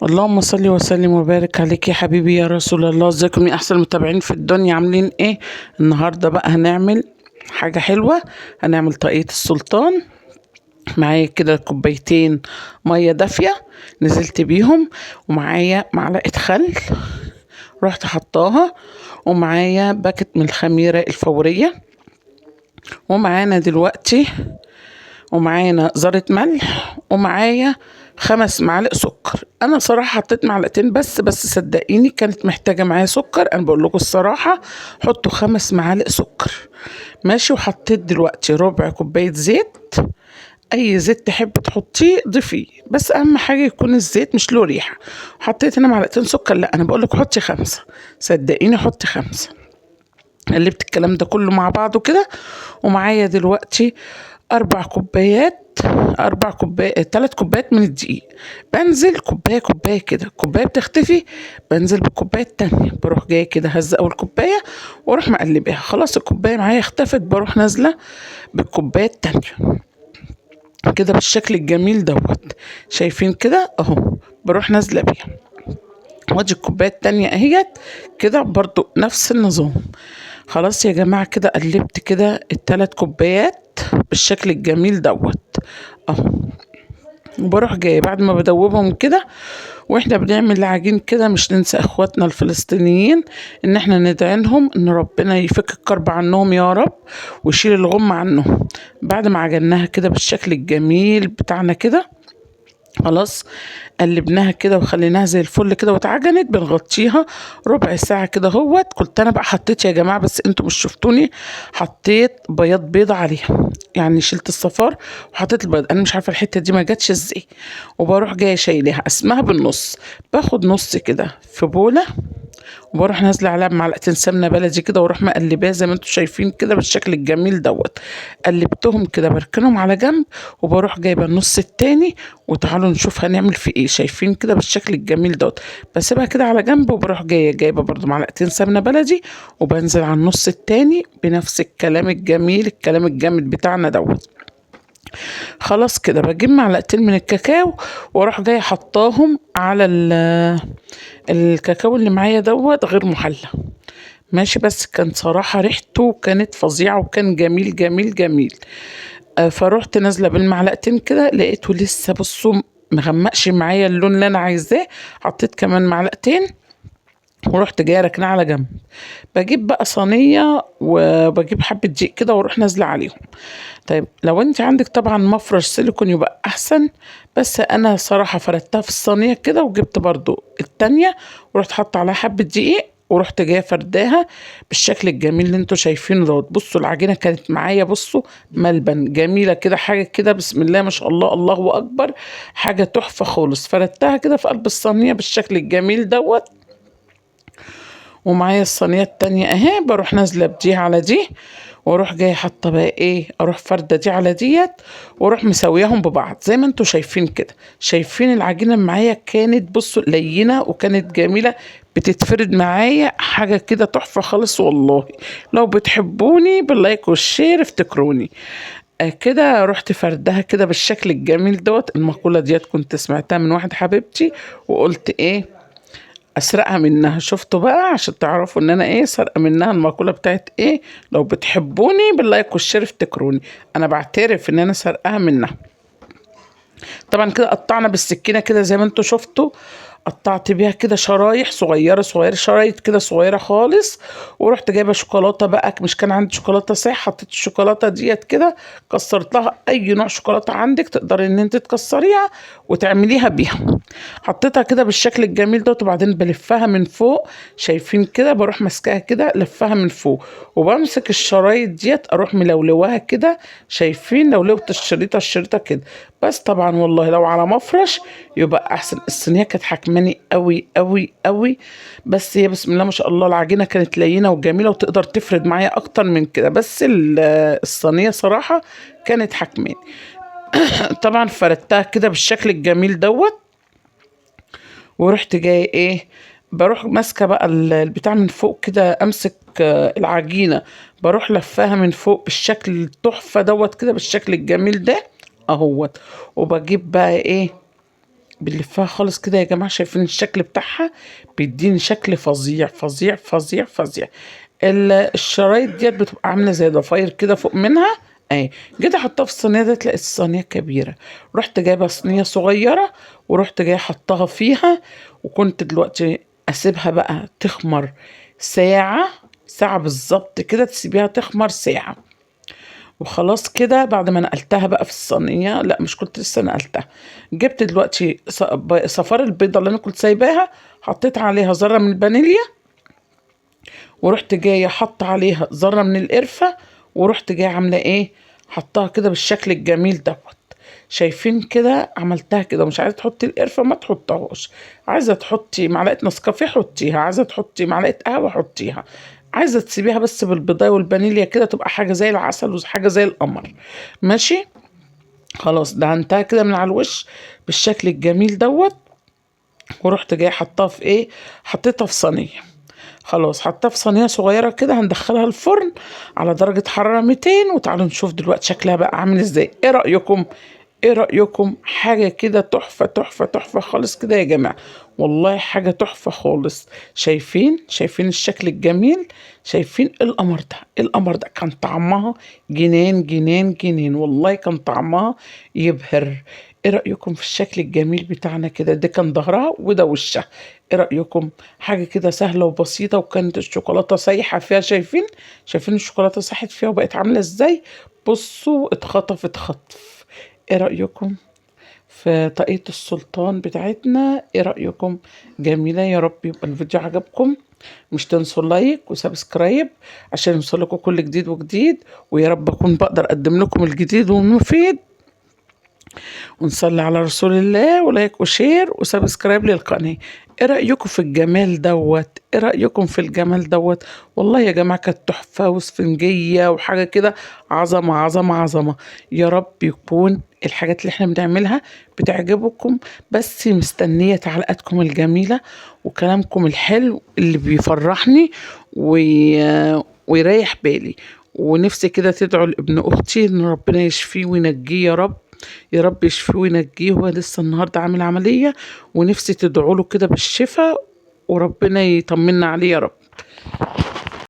اللهم صل وسلم وبارك عليك يا حبيبي يا رسول الله. ازيكم يا احسن المتابعين في الدنيا، عاملين ايه؟ النهارده بقى هنعمل حاجه حلوه. هنعمل طاقية السلطان. معايا كده كوبايتين ميه دافيه نزلت بيهم، ومعايا معلقه خل رحت حطاها، ومعايا باكت من الخميره الفوريه، ومعانا دلوقتي ومعانا ذرة ملح، ومعايا 5 معالق سكر. انا صراحة حطيت معلقتين بس صدقيني كانت محتاجة معايا سكر. انا بقول لكم الصراحة، حطوا 5 معالق سكر. ماشي. وحطيت دلوقتي ربع كوباية زيت. اي زيت تحب تحطيه ضيفيه، بس اهم حاجة يكون الزيت مش له ريحة. حطيت هنا معلقتين سكر، لا انا بقول لك حطي 5. صدقيني حطي 5. قلبت الكلام ده كله مع بعضه كده. ومعايا دلوقتي 4 كوبايات، 4 كوبايات، 3 كوبايات من الدقيق. بنزل كوباية كوباية كده، كوباية بتختفي بنزل بالكوباية التانية، بروح جاية كده هزة أول كوباية واروح مقلباها. خلاص الكوباية معايا اختفت، بروح نازلة بالكوباية التانية كده بالشكل الجميل دوت. شايفين كده اهو، بروح نازلة بيها. وادي الكوباية التانية اهيت كده برضو نفس النظام. خلاص يا جماعة كده قلبت كده ال3 كوبايات بالشكل الجميل دوت اهو. وبروح جاية بعد ما بدوبهم كده، واحنا بنعمل العجين كده مش ننسى اخواتنا الفلسطينيين ان احنا ندعينهم ان ربنا يفك الكرب عنهم يا رب، ويشيل الغم عنهم. بعد ما عجناها كده بالشكل الجميل بتاعنا كده، خلاص قلبناها كده وخليناها زي الفل كده واتعجنت، بنغطيها ربع ساعة كده اهوت. كنت انا بقى حطيت يا جماعة، بس انتوا مش شفتوني، حطيت بياض بيضة عليها، يعني شلت الصفار وحطيت البيض. انا مش عارفة الحتة دي ما جاتش ازاي. وبروح جاية شايلها اسمها بالنص، باخد نص كده في بولة، وبروح نازله عليها بمعلقتين سمنه بلدي كده، واروح مقلباها زي ما انتم شايفين كده بالشكل الجميل دوت. قلبتهم كده بركنهم على جنب، وبروح جايبه النص التاني. وتعالوا نشوف هنعمل في ايه. شايفين كده بالشكل الجميل دوت. بسيبها كده على جنب، وبروح جايبه برضو معلقتين سمنه بلدي، وبنزل على النص التاني بنفس الكلام الجميل الكلام الجامد بتاعنا دوت. خلاص كده بجيب معلقتين من الكاكاو، واروح جاي حطاهم على الكاكاو اللي معايا دوت غير محلى. ماشي. بس كان صراحة ريحته كانت فظيعة، وكان جميل جميل جميل. فروحت نازلة بالمعلقتين كده، لقيته لسه بصوا مغمقش معايا اللون اللي انا عايزاه. حطيت كمان معلقتين، ورحت جايه راكناه على جنب. بجيب بقى صينيه وبجيب حبه دقيق كده واروح نازله عليهم. طيب لو انت عندك طبعا مفرش سيليكون يبقى احسن، بس انا صراحه فردتها في الصينيه كده، وجبت برضو التانية ورحت حاطه عليها حبه دقيق، ورحت جايه فرداها بالشكل الجميل اللي انتوا شايفينه دوت. بصوا العجينه كانت معايا، بصوا ملبن جميله كده، حاجه كده بسم الله ما شاء الله الله اكبر، حاجه تحفه خالص. فردتها كده في قلب الصينيه بالشكل الجميل دوت. ومعايا الصينية التانية اهي، بروح نازلة بدي على دي، واروح جاي حاطة بقى ايه، اروح فردة دي على ديت، واروح مسوياهم ببعض زي ما انتوا شايفين كده. شايفين العجينة معايا كانت بصوا لينة وكانت جميلة، بتتفرد معايا حاجة كده تحفة خالص والله. لو بتحبوني باللايك والشير افتكروني. كده رحت فردها كده بالشكل الجميل دوت. المقولة ديت كنت سمعتها من واحد حبيبتي، وقلت ايه اسرقها منها. شفتوا بقى عشان تعرفوا ان انا ايه سرقه منها المقوله بتاعت ايه، لو بتحبوني باللايك والشير افتكروني. انا بعترف ان انا سرقها منها. طبعا كده قطعنا بالسكينه كده زي ما انتوا شفتوا، قطعت بيها كده شرايح صغيره صغيره، شرايط كده صغيره خالص. ورحت جايبه شوكولاته بقى، مش كان عندي شوكولاته صح، حطيت الشوكولاته ديت كده، كسرت لها اي نوع شوكولاته عندك تقدري ان انت تكسريها وتعمليها بيها. حطيتها كده بالشكل الجميل دوت، وبعدين بلفها من فوق. شايفين كده بروح ماسكاها كده لفها من فوق، وبمسك الشرايط ديت اروح ملولواها كده. شايفين لولوت الشريطه كده. بس طبعا والله لو على مفرش يبقى احسن. الصينيه كانت حكماني قوي قوي قوي، بس هي بسم الله ما شاء الله العجينه كانت لينه وجميله وتقدر تفرد معايا اكتر من كده، بس الصينيه صراحه كانت حكماني. طبعا فردتها كده بالشكل الجميل دوت. ورحت جاي ايه، بروح ماسكه بقى البتاع من فوق كده، امسك العجينه، بروح لفاها من فوق بالشكل التحفه دوت كده بالشكل الجميل ده اهوت. وبجيب بقى ايه بنلفها خالص كده يا جماعة. شايفين الشكل بتاعها؟ بيديني شكل فظيع فظيع فظيع فظيع. الشرايط ديت بتبقى عاملة زي ضفاير كده فوق منها اهي. جيت احطها في الصينية ديت لقيت الصينية كبيرة، رحت جايبة صينية صغيرة ورحت جاية حطها فيها. وكنت دلوقتي اسيبها بقى تخمر ساعة، ساعة بالظبط كده، تسيبيها تخمر ساعة. وخلاص كده بعد ما نقلتها بقى في الصينية، لا مش كنت لسه نقلتها، جبت دلوقتي صفار البيضة اللي انا كنت سايباها، حطيت عليها ذرة من الفانيليا، ورحت جاية حط عليها ذرة من القرفة، ورحت جاية عاملة ايه، حطها كده بالشكل الجميل دوت. شايفين كده؟ عملتها كده. مش عايزة تحطي القرفة ما تحطهاش، عايزة تحطي معلقة نسكافيه حطيها، عايزة تحطي معلقة قهوة حطيها، عايزة تسيبيها بس بالبيضاية والفانيليا كده تبقى حاجة زي العسل وحاجة زي القمر. ماشي. خلاص دهنتها كده من على الوش بالشكل الجميل دوت. ورحت جايه حطها في ايه، حطيتها في صينيه. خلاص حطيتها في صينيه صغيره كده، هندخلها الفرن على درجه حراره 200. وتعالوا نشوف دلوقتي شكلها بقى عامل ازاي. ايه رايكم؟ ايه رايكم؟ حاجه كده تحفه تحفه تحفه خالص كده يا جماعه، والله حاجه تحفه خالص. شايفين الشكل الجميل؟ شايفين القمر ده؟ القمر ده كان طعمها جنان جنان جنان، والله كان طعمها يبهر. ايه رأيكم في الشكل الجميل بتاعنا كده؟ ده كان ظهرها وده وشها. ايه رأيكم؟ حاجة كده سهلة وبسيطة، وكانت الشوكولاتة سايحة فيها. شايفين الشوكولاتة ساحت فيها وبقت عاملة ازاي؟ بصوا اتخطفت خطف. ايه رأيكم في طاقية السلطان بتاعتنا؟ ايه رأيكم؟ جميلة. يا رب يبقى الفيديو عجبكم. مش تنسوا اللايك وسبسكرايب عشان يوصلكم كل جديد وجديد. ويا رب اكون بقدر اقدم لكم الجديد والمفيد. ونصلي على رسول الله، ولايك وشير وسبسكرايب للقناة. ايه رأيكم في الجمال دوت؟ ايه رأيكم في الجمال دوت؟ والله يا جماعة كانت تحفة واسفنجية وحاجة كده عظمة عظمة عظمة. يا رب يكون الحاجات اللي احنا بنعملها بتعجبكم. بس مستنية تعليقاتكم الجميلة وكلامكم الحلو اللي بيفرحني ويريح بالي. ونفسي كده تدعوا لابن اختي ان ربنا يشفيه وينجيه يا رب. يا رب يشفيه وينجيه، هو لسه النهارده عامل عملية، ونفسي تدعوا له كده بالشفاء وربنا يطمنا عليه يا رب.